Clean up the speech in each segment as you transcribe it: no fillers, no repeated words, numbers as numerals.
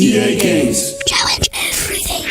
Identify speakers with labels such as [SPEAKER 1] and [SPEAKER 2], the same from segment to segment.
[SPEAKER 1] EA Games.
[SPEAKER 2] Challenge everything.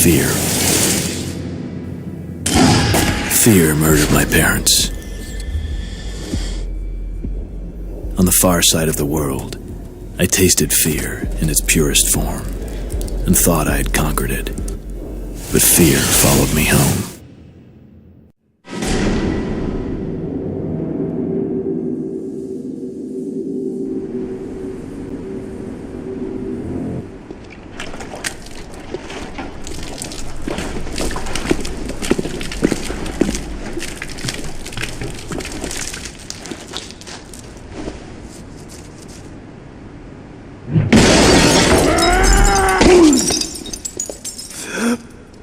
[SPEAKER 3] Fear. Fear murdered my parents. On the far side of the world, I tasted fear in its purest form and thought I had conquered it. But fear followed me home.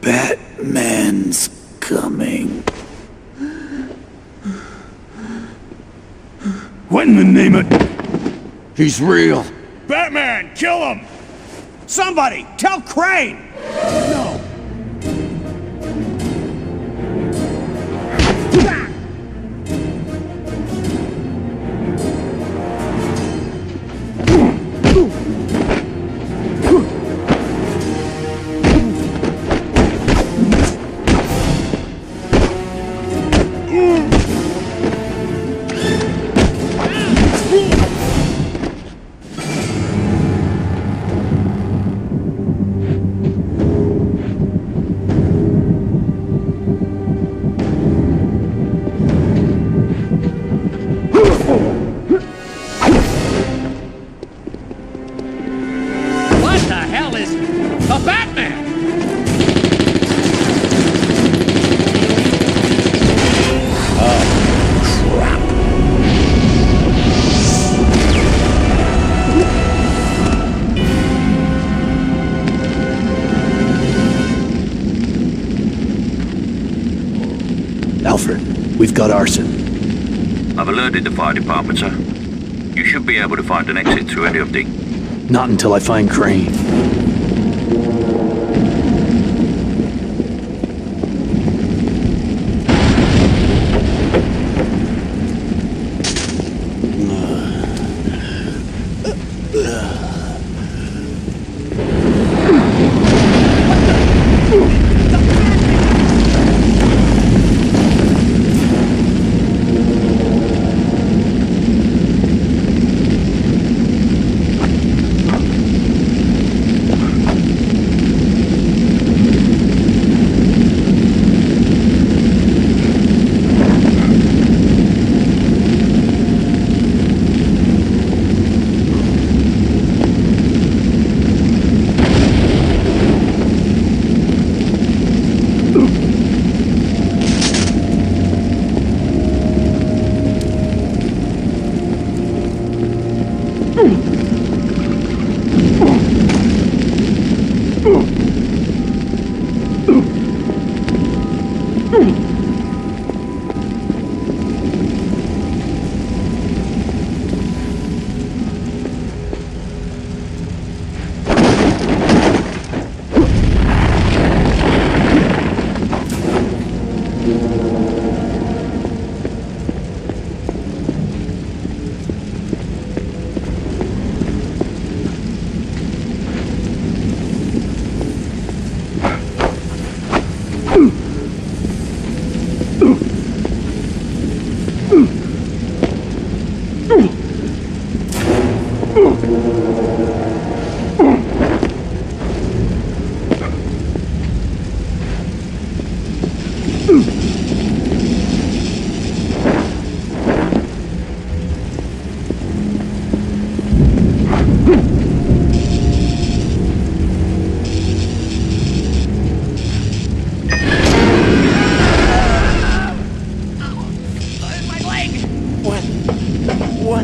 [SPEAKER 3] Batman's coming.
[SPEAKER 1] What in the name of... He's real.
[SPEAKER 4] Batman, kill him! Somebody, tell Crane! No.
[SPEAKER 3] Alfred, we've got arson.
[SPEAKER 5] I've alerted the fire department, sir. You should be able to find an exit through any of the...
[SPEAKER 3] Not until I find Crane.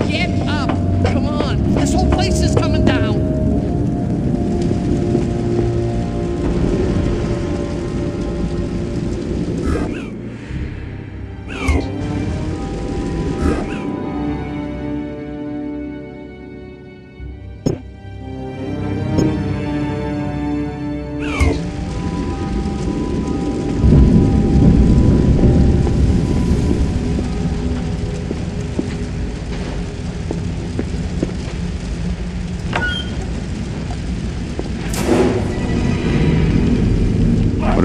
[SPEAKER 2] Get up! Come on! This whole place is coming down!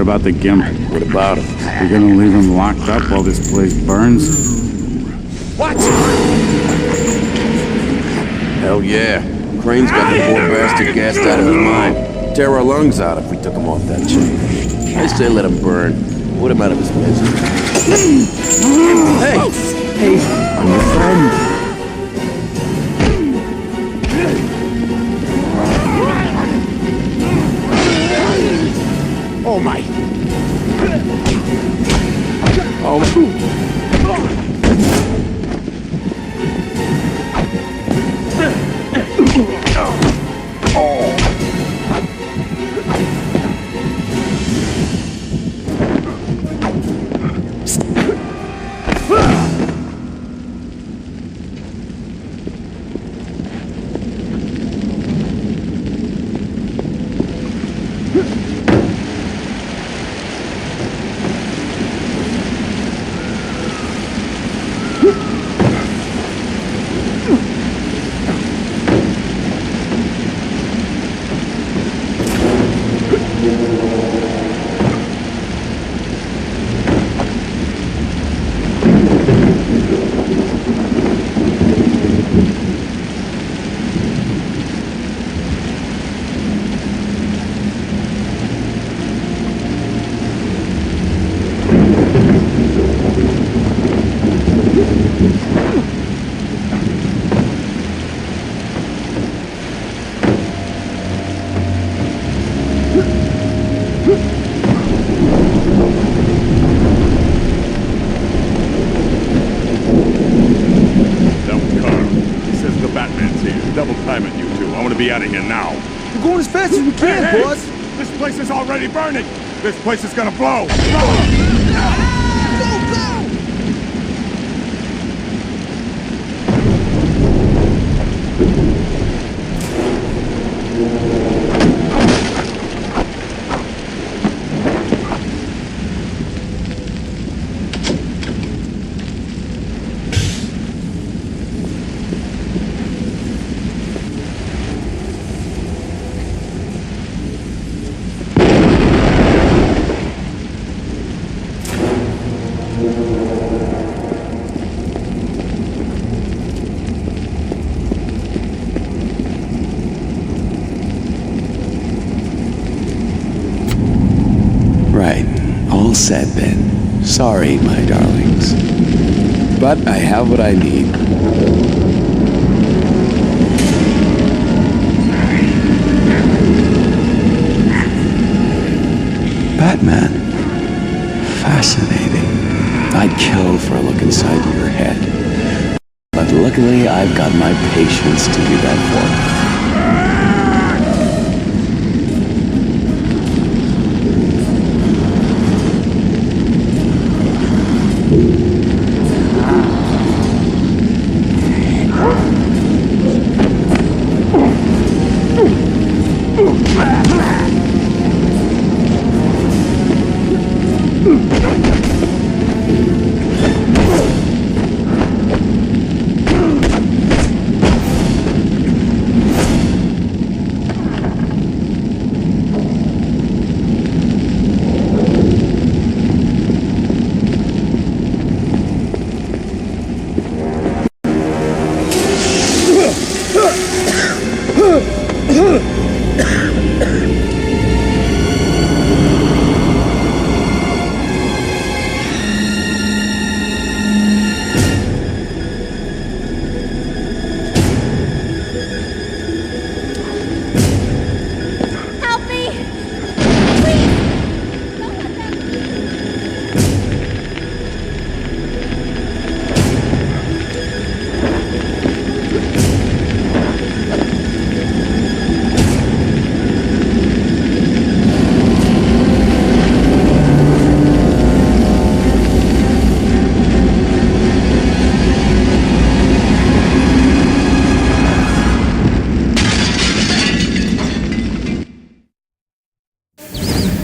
[SPEAKER 4] What about the gimp?
[SPEAKER 6] What about him?
[SPEAKER 4] You're gonna leave him locked up while this place burns?
[SPEAKER 2] What?
[SPEAKER 6] Hell yeah. Crane's got the poor bastard gassed out of his mind. Tear our lungs out if we took him off that chain. I say let him burn. Put him out of his misery. Hey! Hey, I'm your friend.
[SPEAKER 2] Oh my!
[SPEAKER 6] Oh,
[SPEAKER 4] Be out of here now.
[SPEAKER 7] We're going as fast as we can,
[SPEAKER 4] Hey,
[SPEAKER 7] boss.
[SPEAKER 4] this place is already burning. This place is gonna blow.
[SPEAKER 6] right. All set then. Sorry, my darlings. But I have what I need. Batman. Fascinating. I'd kill for a look inside your head. But luckily, I've got my patience to do that for me.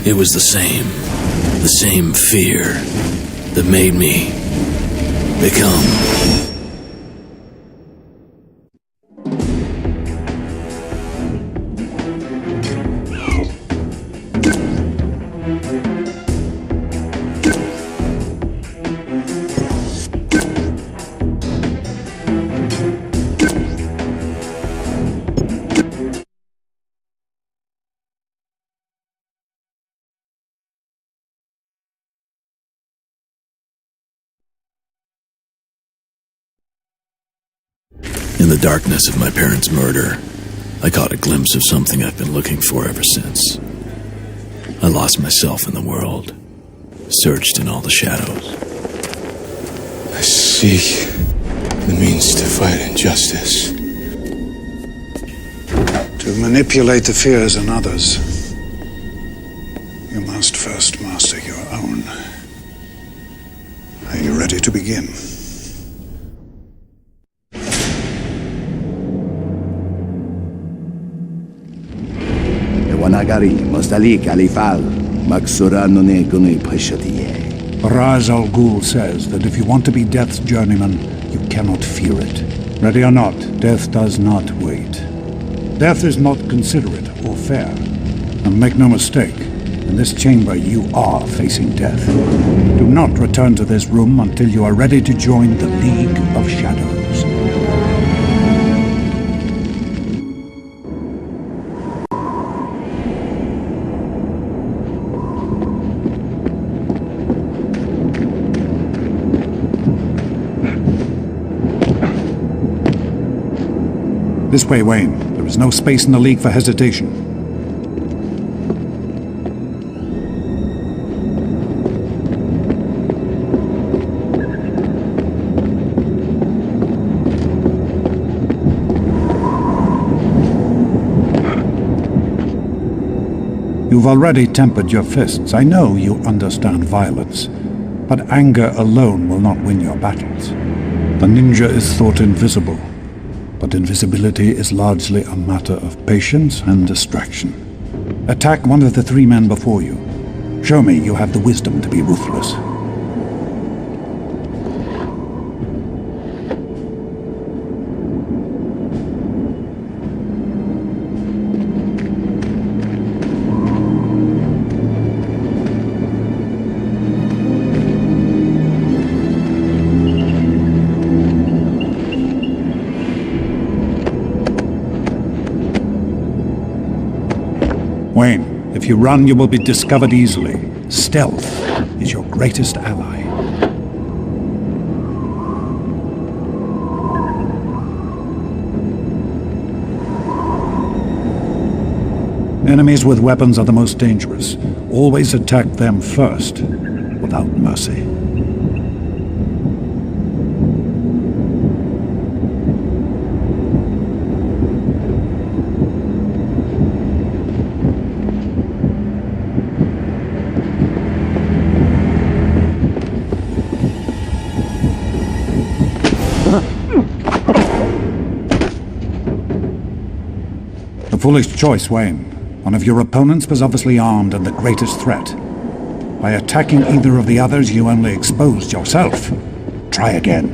[SPEAKER 3] It was the same fear that made me become. In the darkness of my parents' murder, I caught a glimpse of something I've been looking for ever since. I lost myself in the world, searched in all the shadows.
[SPEAKER 8] I seek the means to fight injustice.
[SPEAKER 9] To manipulate the fears in others, you must first master your own. Are you ready to begin?
[SPEAKER 10] Wanagari, Mostali, Kalifal, Maksura Nune Guni Pashatiye.
[SPEAKER 9] Raz Al Ghul says that if you want to be Death's journeyman, you cannot fear it. Ready or not, Death does not wait. Death is not considerate or fair. And make no mistake, in this chamber you are facing death. Do not return to this room until you are ready to join the League of Shadows. This way, Wayne. There is no space in the League for hesitation. You've already tempered your fists. I know you understand violence, but anger alone will not win your battles. The ninja is thought invisible. But invisibility is largely a matter of patience and distraction. Attack one of the three men before you. Show me you have the wisdom to be ruthless. Wayne, if you run, you will be discovered easily. Stealth is your greatest ally. Enemies with weapons are the most dangerous. Always attack them first, without mercy. A foolish choice, Wayne. One of your opponents was obviously armed and the greatest threat. By attacking either of the others, you only exposed yourself. Try again.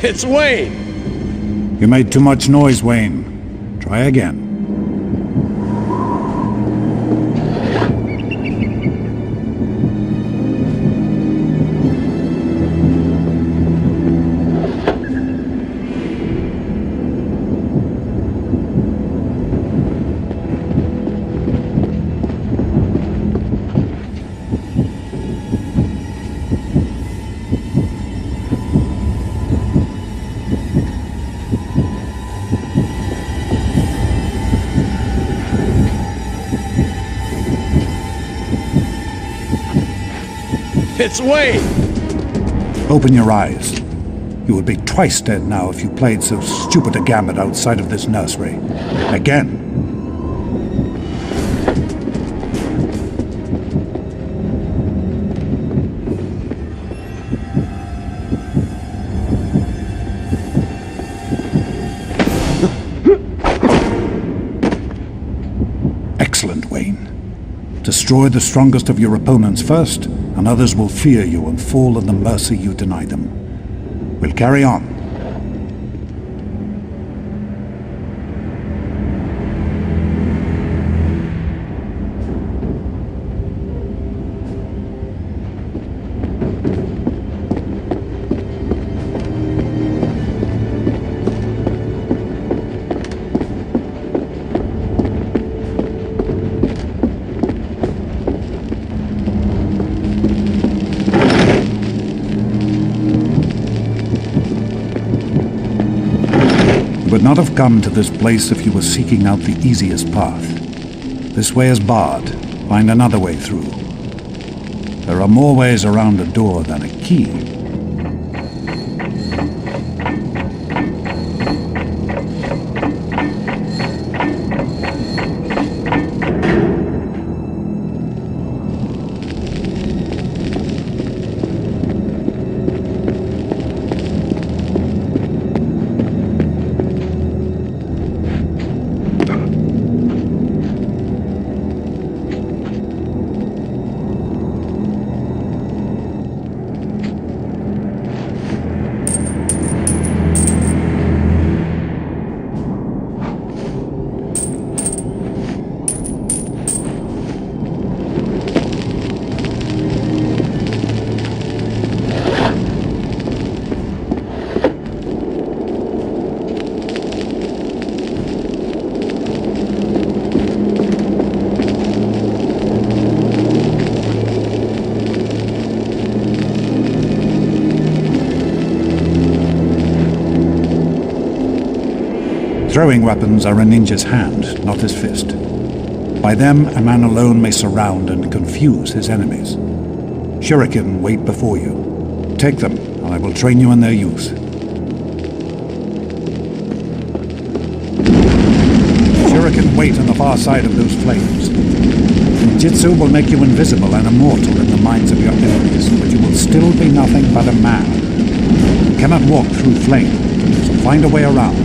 [SPEAKER 8] It's Wayne!
[SPEAKER 9] You made too much noise, Wayne. Try again.
[SPEAKER 8] It's Wayne!
[SPEAKER 9] Open your eyes. You would be twice dead now if you played so stupid a gambit outside of this nursery. Again. Destroy the strongest of your opponents first, and others will fear you and fall at the mercy you deny them. We'll carry on. You would not have come to this place if you were seeking out the easiest path. This way is barred. Find another way through. There are more ways around a door than a key. Throwing weapons are a ninja's hand, not his fist. By them, a man alone may surround and confuse his enemies. Shuriken wait before you. Take them, and I will train you in their use. Shuriken wait on the far side of those flames. Jitsu will make you invisible and immortal in the minds of your enemies, but you will still be nothing but a man. You cannot walk through flame, so find a way around.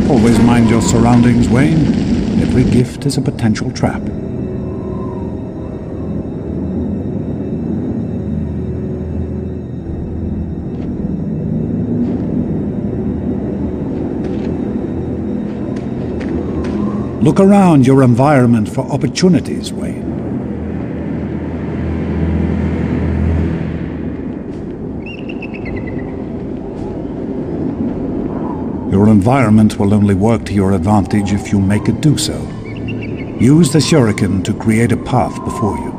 [SPEAKER 9] Always mind your surroundings, Wayne. Every gift is a potential trap. Look around your environment for opportunities, Wayne. Your environment will only work to your advantage if you make it do so. Use the shuriken to create a path before you.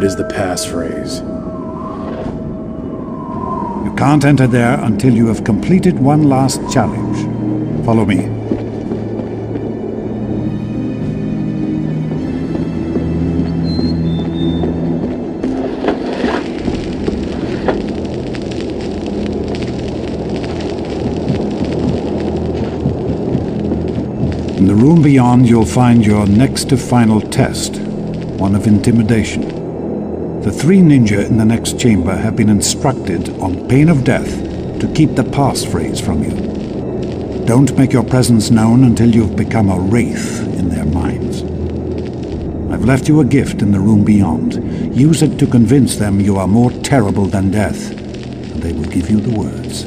[SPEAKER 11] What is the passphrase?
[SPEAKER 9] You can't enter there until you have completed one last challenge. Follow me. In the room beyond, you'll find your next to final test, one of intimidation. The 3 ninja in the next chamber have been instructed, on pain of death, to keep the passphrase from you. Don't make your presence known until you've become a wraith in their minds. I've left you a gift in the room beyond. Use it to convince them you are more terrible than death, and they will give you the words.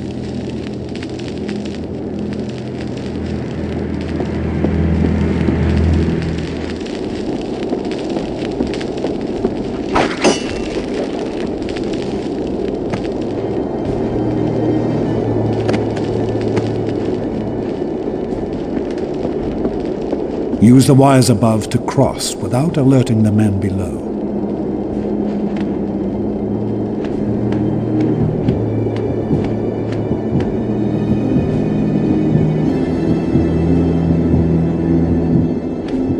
[SPEAKER 9] Use the wires above to cross without alerting the men below.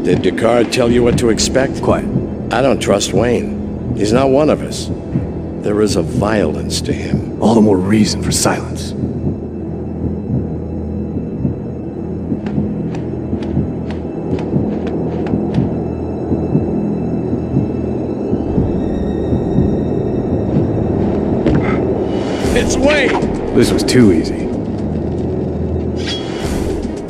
[SPEAKER 8] Did Descartes tell you what to expect?
[SPEAKER 3] Quiet.
[SPEAKER 8] I don't trust Wayne. He's not one of us. There is a violence to him.
[SPEAKER 11] All the more reason for silence.
[SPEAKER 8] It's Wayne!
[SPEAKER 11] This was too easy.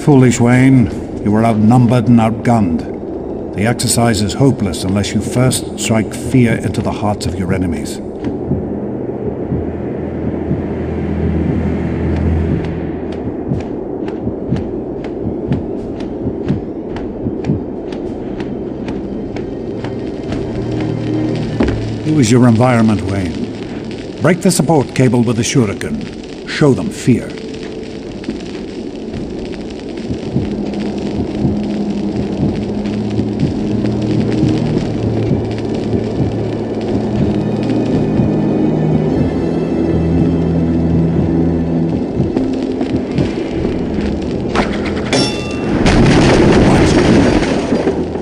[SPEAKER 9] Foolish Wayne, you were outnumbered and outgunned. The exercise is hopeless unless you first strike fear into the hearts of your enemies. Use your environment, Wayne. Break the support cable with the shuriken. Show them fear.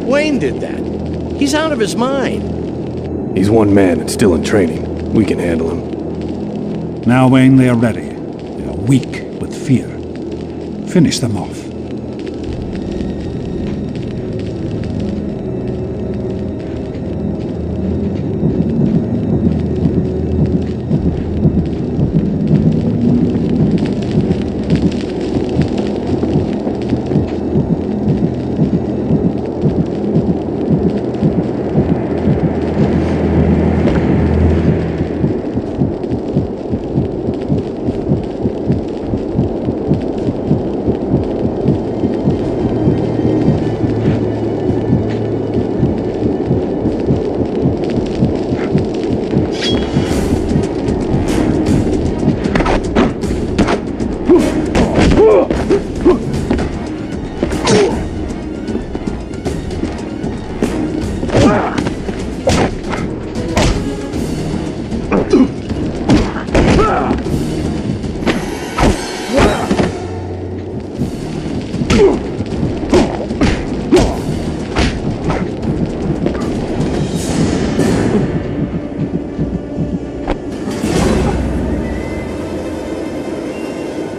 [SPEAKER 8] Wayne did that. He's out of his mind.
[SPEAKER 11] He's one man and still in training. We can handle him.
[SPEAKER 9] Now, Wayne, they are ready. They are weak with fear. Finish them off.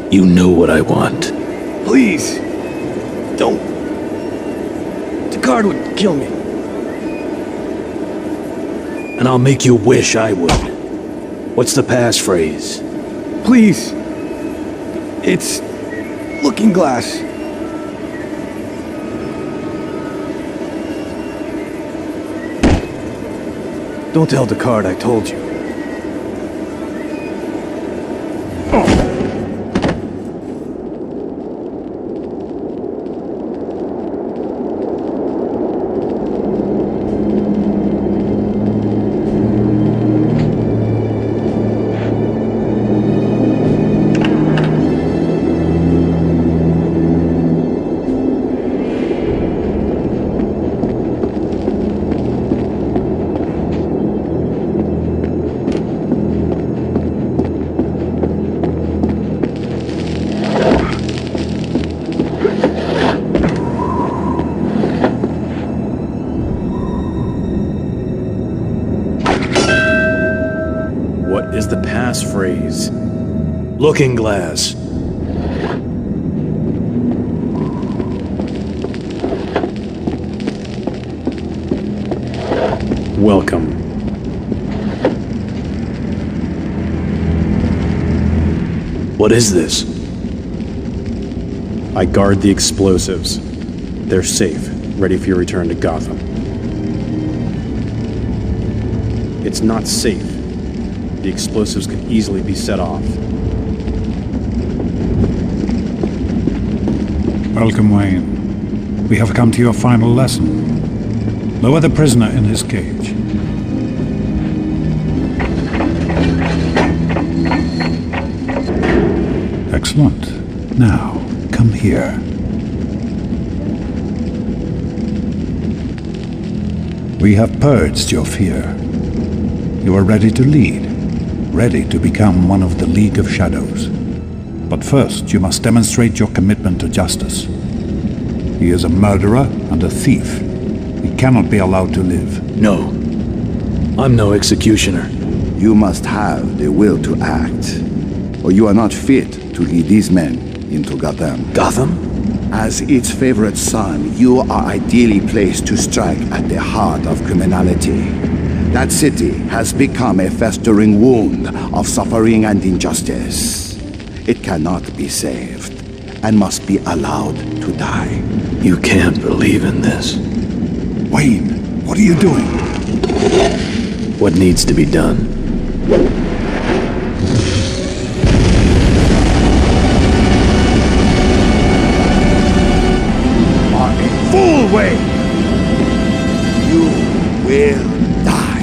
[SPEAKER 3] You know what I want.
[SPEAKER 11] Please! Don't! Descartes would kill me.
[SPEAKER 3] And I'll make you wish I would. What's the passphrase?
[SPEAKER 11] Please! It's... Looking Glass. Don't tell Descartes I told you.
[SPEAKER 3] Looking glass.
[SPEAKER 11] Welcome.
[SPEAKER 3] What is this?
[SPEAKER 11] I guard the explosives. They're safe, ready for your return to Gotham. It's not safe. The explosives could easily be set off.
[SPEAKER 9] Welcome, Wayne. We have come to your final lesson. Lower the prisoner in his cage. Excellent. Now, come here. We have purged your fear. You are ready to lead, ready to become one of the League of Shadows. But first, you must demonstrate your commitment to justice. He is a murderer and a thief. He cannot be allowed to live.
[SPEAKER 3] No. I'm no executioner.
[SPEAKER 10] You must have the will to act, or you are not fit to lead these men into Gotham.
[SPEAKER 3] Gotham?
[SPEAKER 10] As its favorite son, you are ideally placed to strike at the heart of criminality. That city has become a festering wound of suffering and injustice. It cannot be saved, and must be allowed to die.
[SPEAKER 3] You can't believe in this.
[SPEAKER 10] Wayne, what are you doing?
[SPEAKER 3] What needs to be done?
[SPEAKER 10] Fool, Wayne! You will die.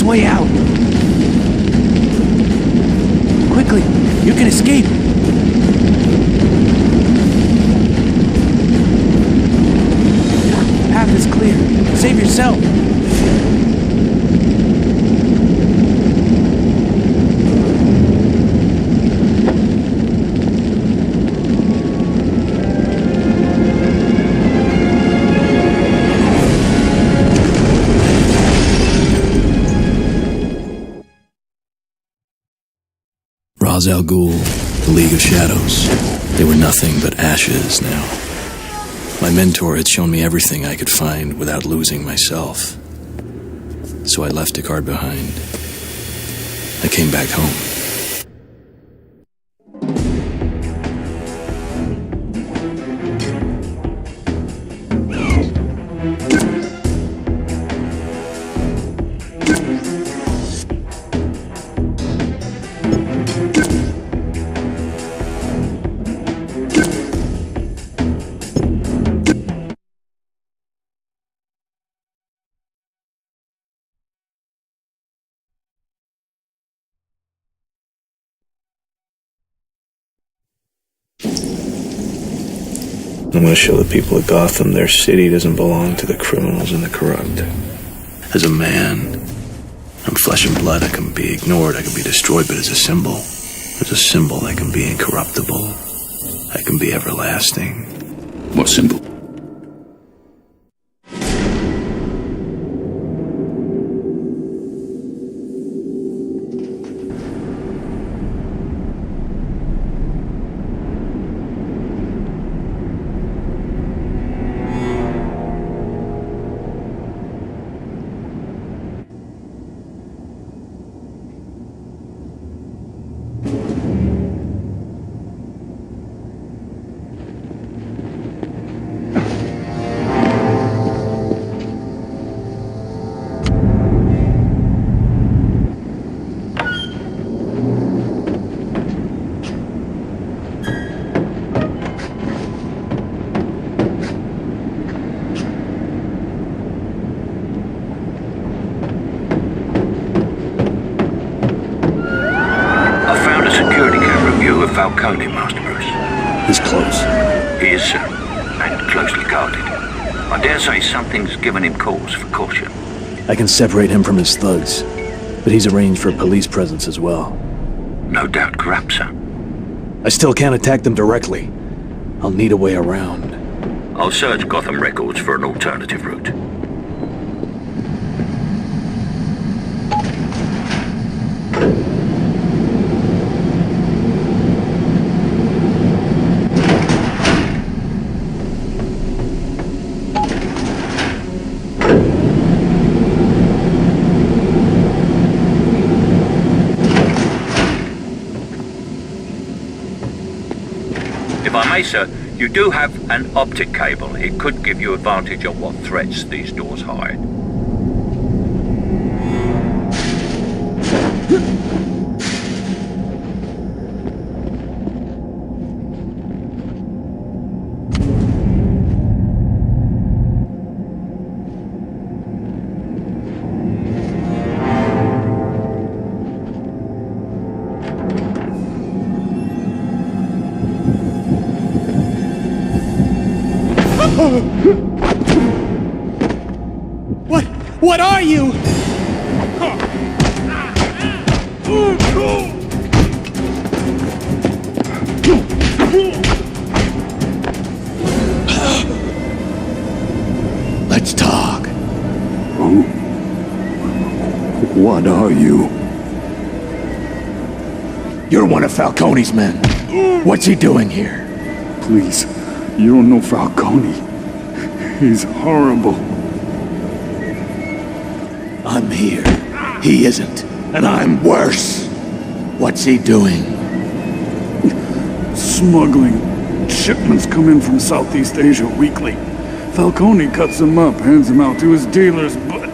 [SPEAKER 7] Way out. Quickly, you can escape. Path is clear. Save yourself.
[SPEAKER 3] Ra's al Ghul, the League of Shadows. They were nothing but ashes now. My mentor had shown me everything I could find without losing myself. So I left Descartes behind. I came back home. I'm going to show the people of Gotham their city doesn't belong to the criminals and the corrupt. As a man, I'm flesh and blood. I can be ignored, I can be destroyed, but as a symbol, as a symbol, I can be incorruptible. I can be everlasting.
[SPEAKER 1] What symbol?
[SPEAKER 5] Falcone, Master Bruce.
[SPEAKER 3] He's close.
[SPEAKER 5] He is, sir, and closely guarded. I dare say something's given him cause for caution.
[SPEAKER 3] I can separate him from his thugs, but he's arranged for a police presence as well.
[SPEAKER 5] No doubt corrupt, sir.
[SPEAKER 3] I still can't attack them directly. I'll need a way around.
[SPEAKER 5] I'll search Gotham records for an alternative route. If I may, sir, you do have an optic cable. It could give you advantage on what threats these doors hide.
[SPEAKER 2] What are you?
[SPEAKER 10] Let's talk. What are you?
[SPEAKER 1] You're one of Falcone's men. What's he doing here?
[SPEAKER 4] Please, you don't know Falcone. He's horrible.
[SPEAKER 1] I'm here. He isn't. And I'm worse. What's he doing?
[SPEAKER 4] Smuggling. Shipments come in from Southeast Asia weekly. Falcone cuts them up, hands them out to his dealers, but...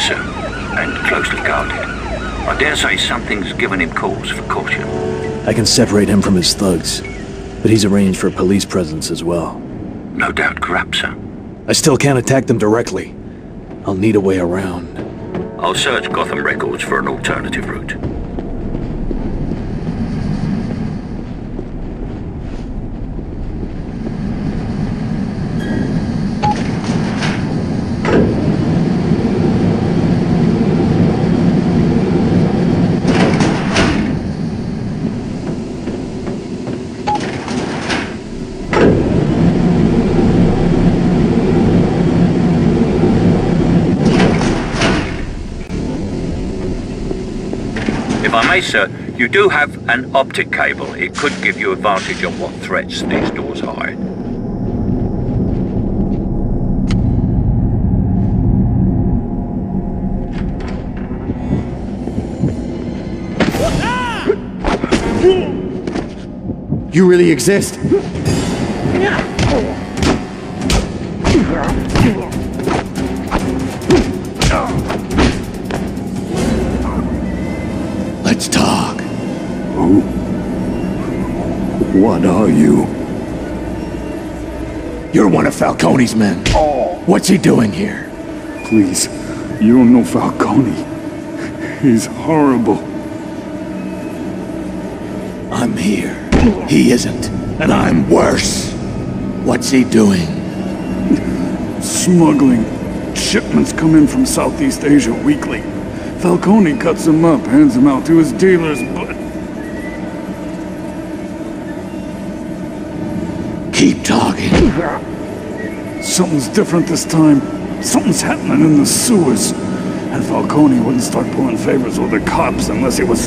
[SPEAKER 5] sir, and closely guarded. I dare say something's given him cause for caution.
[SPEAKER 3] I can separate him from his thugs, but he's arranged for a police presence as well.
[SPEAKER 5] No doubt corrupt, sir.
[SPEAKER 3] I still can't attack them directly. I'll need a way around.
[SPEAKER 5] I'll search Gotham records for an alternative route. If I may, sir, you do have an optic cable. It could give you advantage on what threats these doors hide.
[SPEAKER 10] You really exist?
[SPEAKER 1] Let's talk.
[SPEAKER 4] Who? What are you?
[SPEAKER 1] You're one of Falcone's men. What's he doing here?
[SPEAKER 4] Please, you don't know Falcone. He's horrible.
[SPEAKER 1] I'm here. He isn't. And I'm worse. What's he doing?
[SPEAKER 4] Smuggling. Shipments come in from Southeast Asia weekly. Falcone cuts them up, hands them out to his dealers, but...
[SPEAKER 1] Keep talking.
[SPEAKER 4] Something's different this time. Something's happening in the sewers. And Falcone wouldn't start pulling favors with the cops unless he was...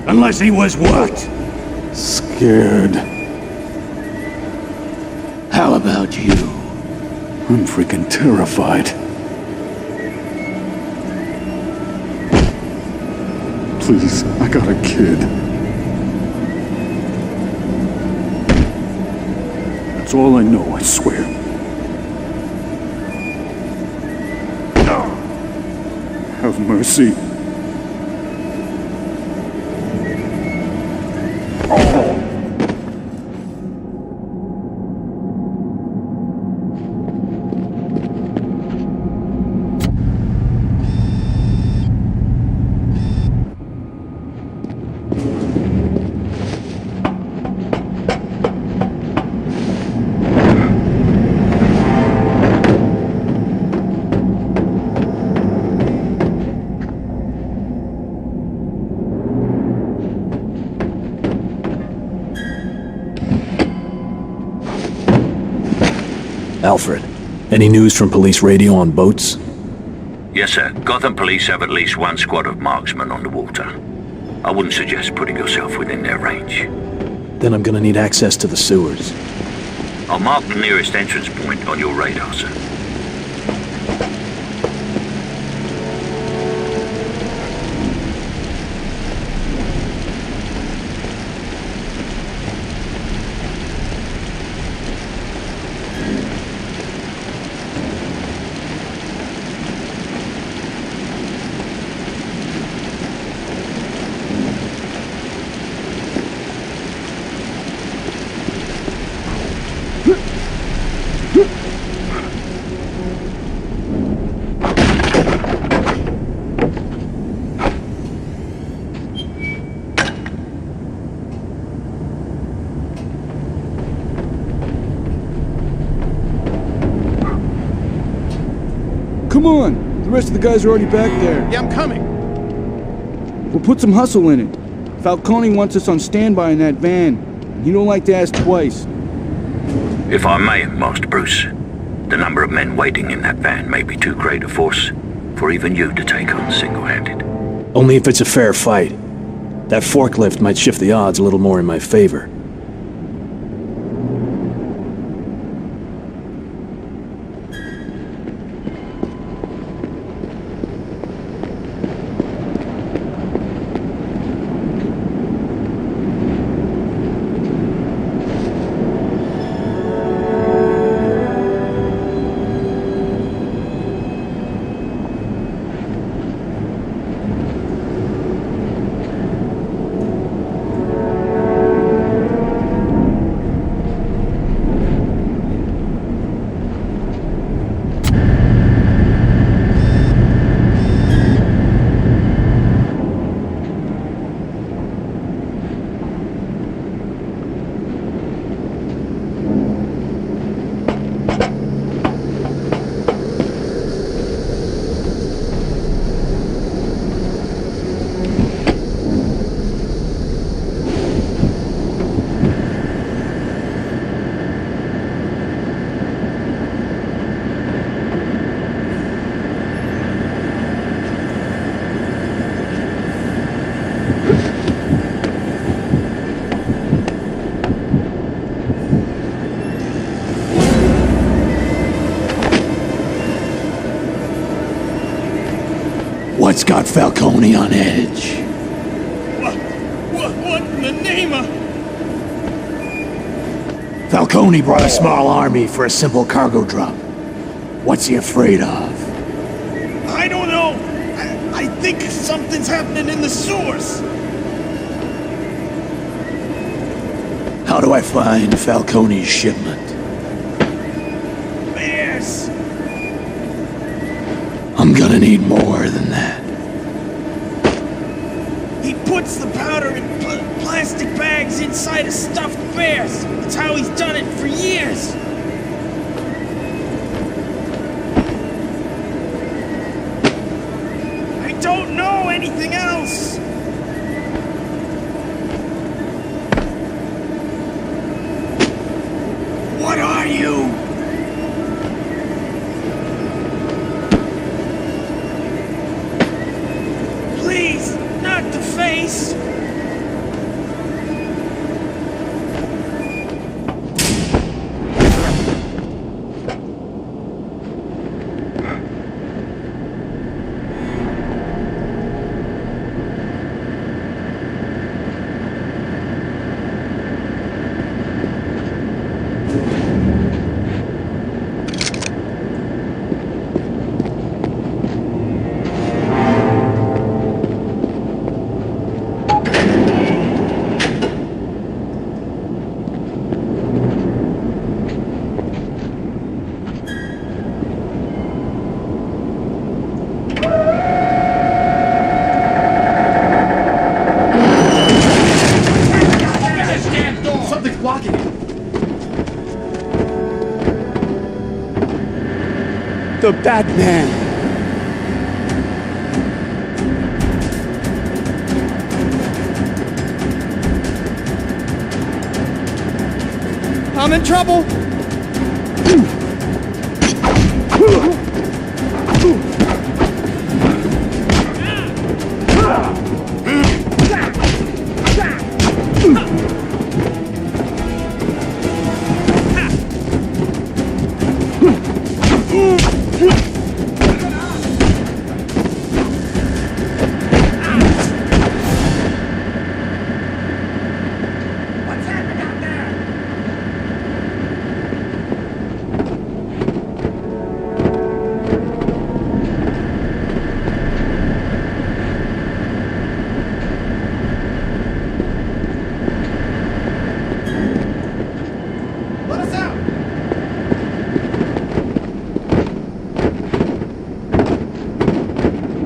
[SPEAKER 1] Unless he was what?
[SPEAKER 4] scared.
[SPEAKER 1] How about you?
[SPEAKER 4] I'm freaking terrified. Please, I got a kid. That's all I know, I swear. Have mercy.
[SPEAKER 3] Alfred, any news from police radio on boats?
[SPEAKER 5] Yes, sir. Gotham Police have at least one squad of marksmen on the water. I wouldn't suggest putting yourself within their range.
[SPEAKER 3] Then I'm gonna need access to the sewers.
[SPEAKER 5] I'll mark the nearest entrance point on your radar, sir.
[SPEAKER 12] Come on! The rest of the guys are already back there.
[SPEAKER 6] Yeah, I'm coming.
[SPEAKER 12] We'll put some hustle in it. Falcone wants us on standby in that van. And he don't like to ask twice.
[SPEAKER 5] If I may, Master Bruce, the number of men waiting in that van may be too great a force for even you to take on single-handed.
[SPEAKER 3] Only if it's a fair fight. That forklift might shift the odds a little more in my favor.
[SPEAKER 1] What's got Falcone on edge?
[SPEAKER 2] What in the name of...
[SPEAKER 1] Falcone brought a small army for a simple cargo drop. What's he afraid of?
[SPEAKER 2] I don't know. I think something's happening in the sewers.
[SPEAKER 1] How do I find Falcone's shipment?
[SPEAKER 2] Bears!
[SPEAKER 1] I'm gonna need more than that.
[SPEAKER 2] He puts the powder in plastic bags inside of stuffed bears. That's how he's done it for years. I don't know anything else. What are you? Please, not the face.
[SPEAKER 12] The Batman! I'm in trouble!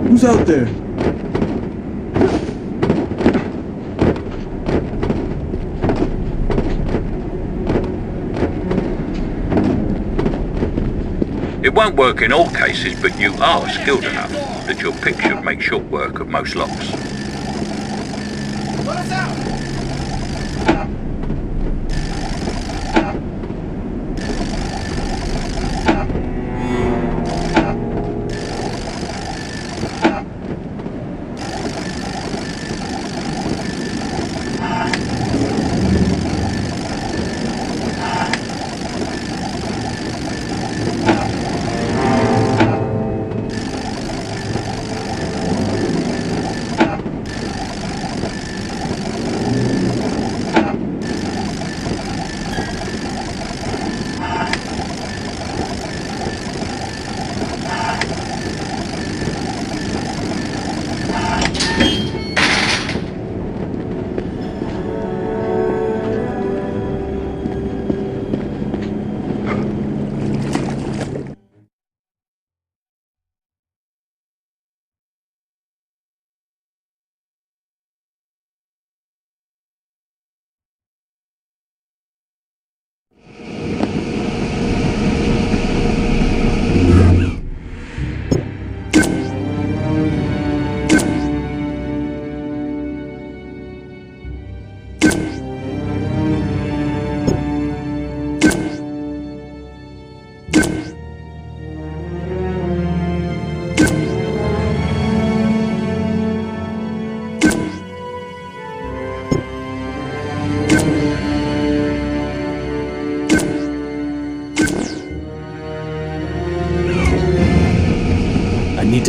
[SPEAKER 12] Who's out there?
[SPEAKER 5] It won't work in all cases, but you are skilled enough that your pick should make short work of most locks.
[SPEAKER 2] Let us out!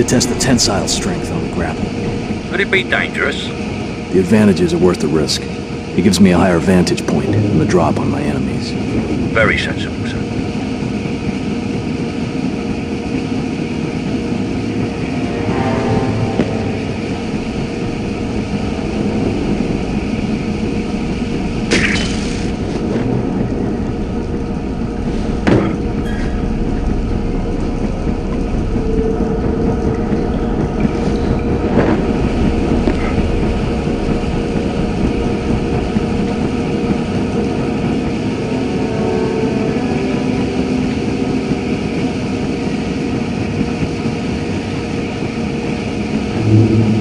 [SPEAKER 13] to test the tensile strength on the grapple.
[SPEAKER 5] Could it be dangerous?
[SPEAKER 13] The advantages are worth the risk. It gives me a higher vantage point and the drop on my enemies.
[SPEAKER 5] Very sensible, sir.
[SPEAKER 1] you.